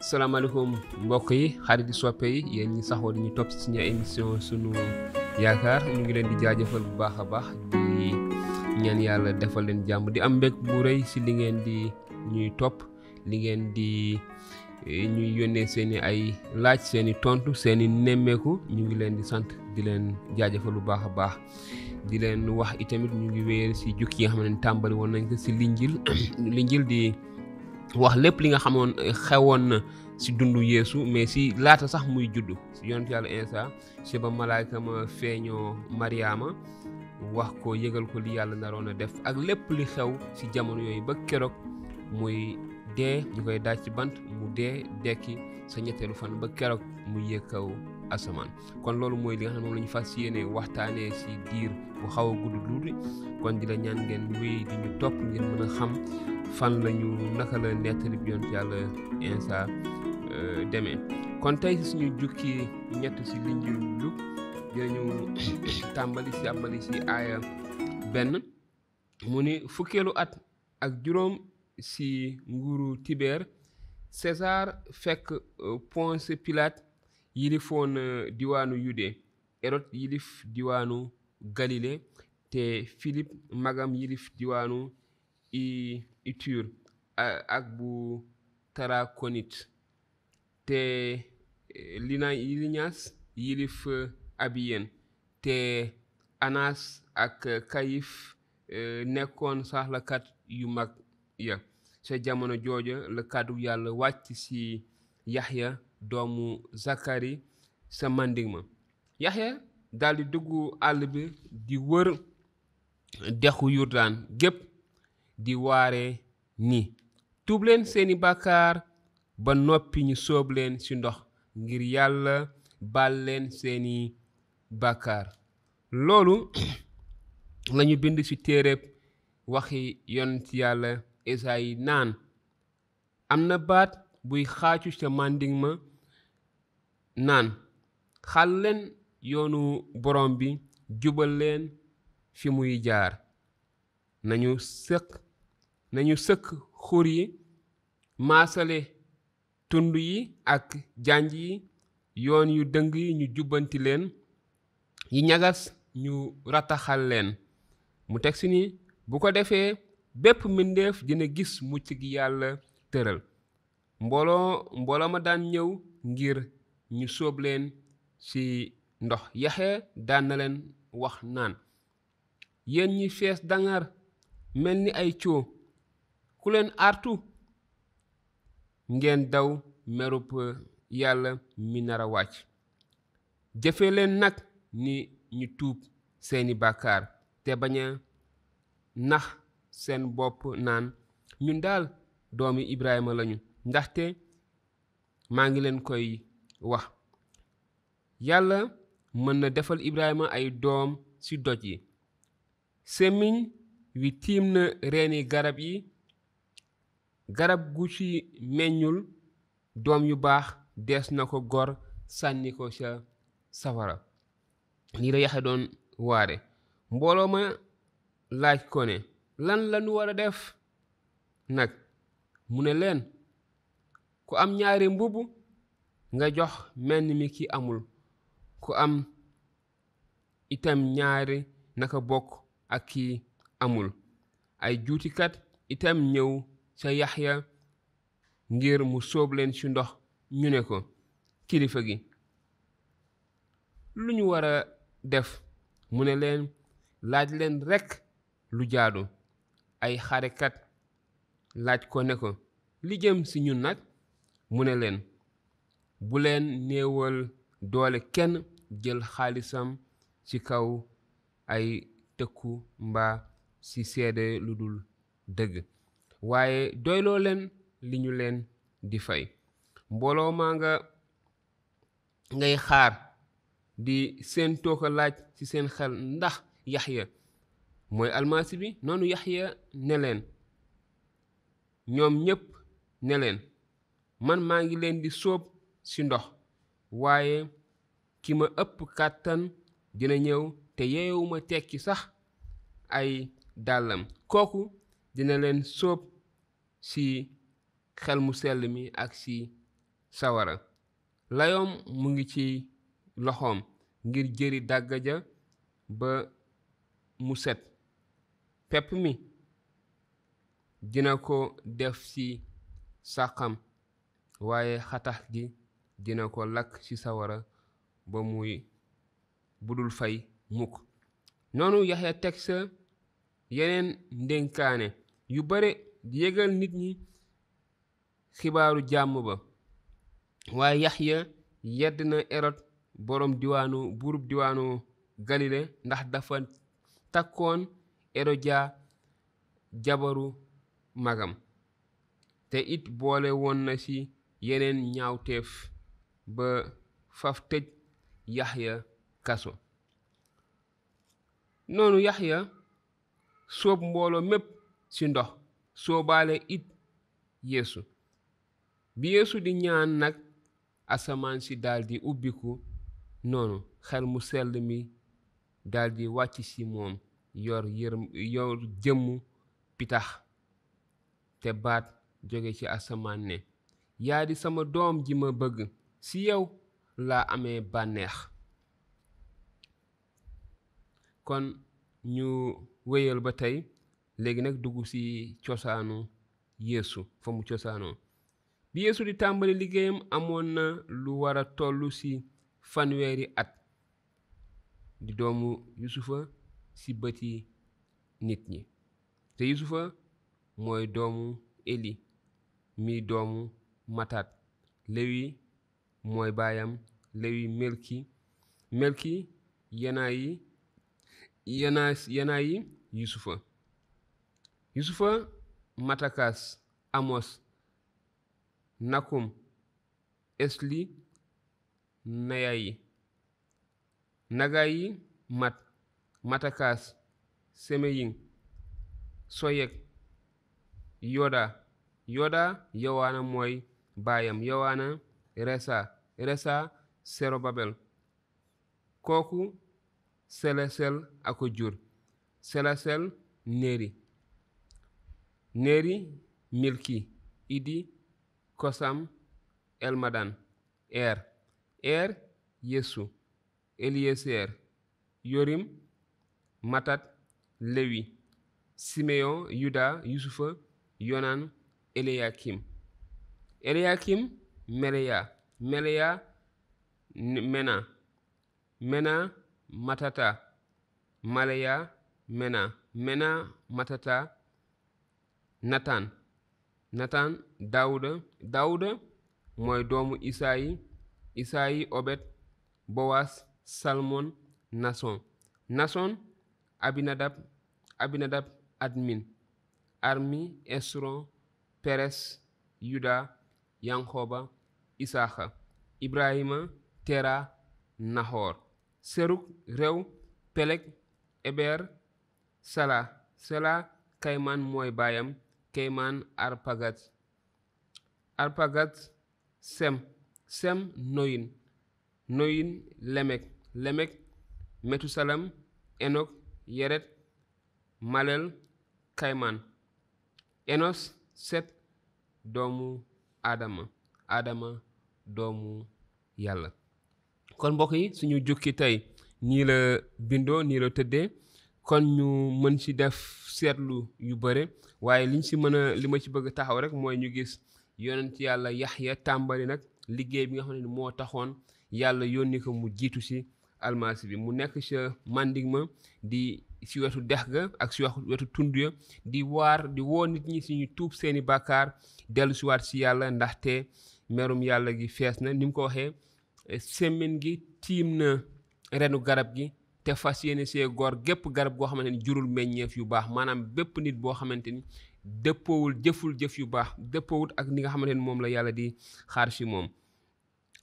salaamaaleykum mbokk yi xarit di soppe yi yéen ñi saxoo di ñu topp ci suñu émission sunu yaakaar ñu ngi leen di jaajëfal bu baax a baax di ñaan yàlla defal leen jàmm di am mbég bu rëy si li ngeen di ñuy topp li ngeen di ñuy yónnee seeni ay laaj seeni tontu seeni nemmeeku ñu ngi leen di sant di leen jaajëfal bu baax a baax di leen wax itamit ñu ngi wéer si jukki yi nga xam ne tàmbali woon nañ ko si linjil di wax lépp li nga xamoon xewoon na si dundu Yeesu mais si laata sax muy juddu si Yonent Yàlla Esayi si ba malaayka ma feeñoo Mariama wax ko yëgal ko li yàlla naroon a def ak lépp li xew si jamono yooyu ba keroog muy dee ñu koy daaj ci bant mu dee dekki sa ñetteelu fan ba keroog mu yéeg kaw asamaan kon loolu mooy li nga xam ne moom la ñu fas yéene waxtaanee si diir bu xaw a gudd tuuti kon di la ñaan ngeen wéy di ñu topp ngeen mën a xam fan lañu naka la nettali bi Yonent Yàlla Esayi demee kon tey si suñu jukki ñett si linjil Luug dinañu tàmbali si aaya 1 mu ni fukkeelu at ak juróom si nguuru Tibeer Sesaar fekk Poñsë Pilaat yilifoon diiwaanu Yude Erodd yilif diiwaanu Galile te Filib magam yilif diiwaanu Iture ak bu Tarakonit te Lisañas yilif Abilen te Anas ak Kayif nekkoon saxlakat yu mag ya sa jamono jooja la kàddu yàlla wàcc ci Yaxya doomu Zakari sa manding ma Yaxya daldi dugg àll bi di wër dexu Yordaan gépp di waare ni tuub leen seeni bàkkaar ba noppi ñu sóob leen ci ndox ngir yàlla baal leen seeni bàkkaar loolu lañu bind ci téereb waxi Yonent Yàlla Esayi naan am na baat buy xaacu ca manding ma naan xàll-leen yoonu borom bi jubal-leen fi muy jaar nañu sëkk xur yi maasale tund yi ak janj yi yoon yu dëng yi ñu jubbanti leen yi ñagas ñu rataxal leen mu teg si ni bu ko defee bépp mbindeef dina gis mucc gi yàlla tëral mbooloo ma daan ñëw ngir ñu sóob leen ci ndox Yaxya daan na leen wax naan yéen ñi fees dangar mel ni ay coo ku leen artu ngeen daw merub yàlla mi nar a wàcc jëfe leen nag ni ñu tuub seeni bàkkaar te bañ a nax seen bopp naan ñun daal doomi Ibrahima lañu ndaxte maa ngi leen koy wax yàlla mën na defal Ibrahima ay doom ci doj yi semmiñ wi tiim na reeni garab yi garab gu ci meññul doom yu baax dees na ko gor sànni ko ca safara lii la Yaxya doon waare mbooloo ma laaj ko ne lan lañu war a def nag mu ne leen ku am ñaari mbubb nga jox menn mi ki amul ku am itam ñaari naka bokk ak ki amul ay juutikat itam ñëw ca Yaxya ngir mu sóob leen ci ndox ñu ne ko kilifa gi lu ñu war a def mu ne leen laaj leen rekk lu jaadu ay xarekat laaj ko ne ko li jëm ci ñun nag mu ne leen bu leen néewal doole kenn jël xaalisam ci kaw ay tëkku mbaa ci seede lu dul dëgg waaye doyloo leen li ñu leen di fay mbooloo maa ngay xaar di seen tooka laaj ci seen xel ndax Yaxya mooy almasi bi noonu Yaxya ne leen ñoom ñépp ne leen man maa ngi leen di sóob ci ndox waaye ki ma ëpp kàttan dina ñëw te yeewuma tekki sax ay dàllam kooku dina leen sóob ci xel mu sell mi ak ci sawara layoom mu ngi ci loxoom ngir jëri dàgga ja ba mu set pepp mi dina ko def ci sàqam waaye xatax gi dina ko lakk ci sawara ba muy budul fay mukk noonu Yaxya teg sa yeneen ndénkaane yu bare di yëgal nit ñi xibaaru jàmm ba waaye Yaxya yedd na Erodd buurub diwaanu Galile ndax dafa takkoon Erodja jabaru magam te it boole woon na ci yeneen ñaawteef ba faf tëj Yaxya kaso noonu Yaxya sóob mbooloo mépp ci ndox soobaale it Yeesu bi Yeesu di ñaan nag asamaan si daldi ubbiku noonu xel mu sell mi daldi wàcc ci moom yor jëmmu pitax te baat jóge ci asamaan ne yaa di sama doom ji ma bëgg ci yow laa amee bànneex kon ñu wéyal ba tey léegi nag dugg ci cosaanu Yeesu fa mu cosaanoo bi Yeesu di tàmbali liggéeyam amoon na lu war a tollu ci fanweeri at di doomu Yusufa ci bëti nit ñi te Yusufa mooy doomu Eli mi doomu Matat Lewi mooy baayam Lewi Melki Yanayi Yusufa Matakas Amos Nakum Esli Nagayi Matakas Semeyin Soyek Yoda Yowaana mooy baayam Yowaana Resa Serobabel kooku Selesel ako jur Selesel Neri Milki Idi Kosam Elmadan Yesu Elieser Yorim Matat Lewi Simeyon Yuda Yusufa Yonan Eliakim Meleya Mena Matata Maleya Mena Matata Natan Dawuda mooy doomu Isayi Obed Bowas Salmon Nason Abinadab Admin Armi Esron Peres Yuda Yankoba Isaaxa Ibrahima Tera Nahor Seruk Rew Pelek Eber Sala Kayman mooy baayam Kayman Arpagat Sem Noyin Lemek Metusalam Enok Yeret Malel Kayman Enos Set doomu Adama doomu Yàlla kon mbokk yi suñu jukki tey nii la bindoo nii la tëddee kon ñu mën ci def seetlu yu bare waaye li ma ci bëgg taxaw rek mooy ñu gis Yonent Yàlla Yaxya tàmbali nag liggéey bi nga xam ne moo taxoon Yàlla yónni ko mu jiitu ci almasi bi mu nekk ca Mandigma di ci wetu dex ga ak ci wetu tund ya di woo nit ñi ci ñu tuub seeni bàkkaar dellu si waat ci Yàlla ndaxte merum Yàlla gi fees na ni mu ko waxee semmin gi tiim na renu garab gi te fas yéene see góor gépp garab goo xamante ni jurul meññeef yu baax maanaam bépp nit boo xamante ni dëppoowul jëf yu baax dëppoowul ak ni nga xamante ni moom la Yàlla di xaar ci moom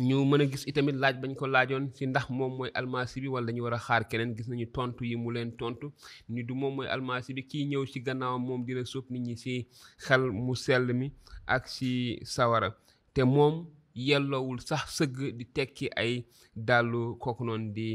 ñu mën a gis itamit laaj bañ ko laajoon ci ndax moom mooy almasi bi wala dañu war a xaar keneen gis nañu tontu yi mu leen tontu ni du moom mooy almasi bi kii ñëw ci gannaawam moom dina sóob nit ñi ci xel mu sell mi ak ci sawara te moom yelloowul sax sëgg di tekki ay dàllu kooku noonu di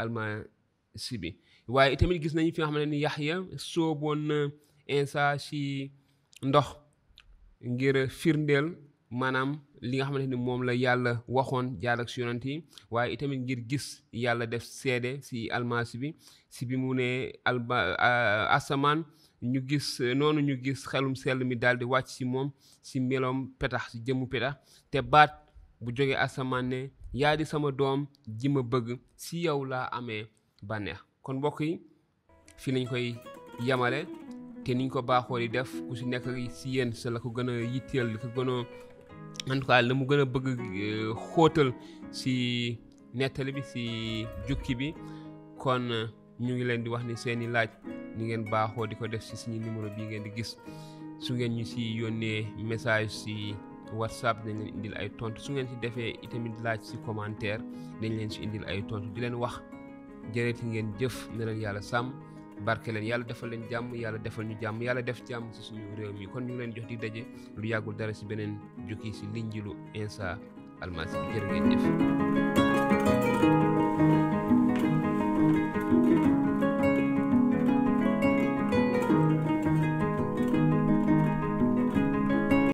almasi bi waaye itamit gis nañu fi nga xam ne ni Yaxya sooboon na Insa ci ndox ngir firndeel maanaam li nga xamante ni moom la yàlla waxoon jaar ak si yonent yi waaye itamit ngir gis yàlla def seede si almasi bi si bi mu ne asamaan ñu gis noonu ñu gis xelum sell mi daal di wàcc si moom si meloom petax si jëmmu petax te baat bu jógee asamaan ne yaa di sama doom ji ma bëgg si yow laa amee bànneex. kon mbokk yi fii lañ koy yamale te niñ ko baaxoo di def ku si nekk si yéen sa la ko gën a yitteel la ko gën a en tout cas la mu gën a bëgg xóotal si nettali bi si jukki bi kon ñu ngi leen di wax ni seeni laaj ni ngeen baaxoo di ko def si suñu numéro bii ngeen di gis su ngeen ñu si yónnee message si WhatsApp dañ leen indil ay tontu su ngeen si defee itamit laaj si commentaire dañ leen si indil ay tontu di leen wax jërëjëf ngeen jëf ne leen yàlla sàmm barke leen yàlla defal leen jàmm yàlla defal ñu jàmm yàlla def jàmm si suñu réew mi kon ñu ngi leen jox di daje lu yàggul dara si beneen jukki si Linjilu Insa almasi bi jërë ngeen jëf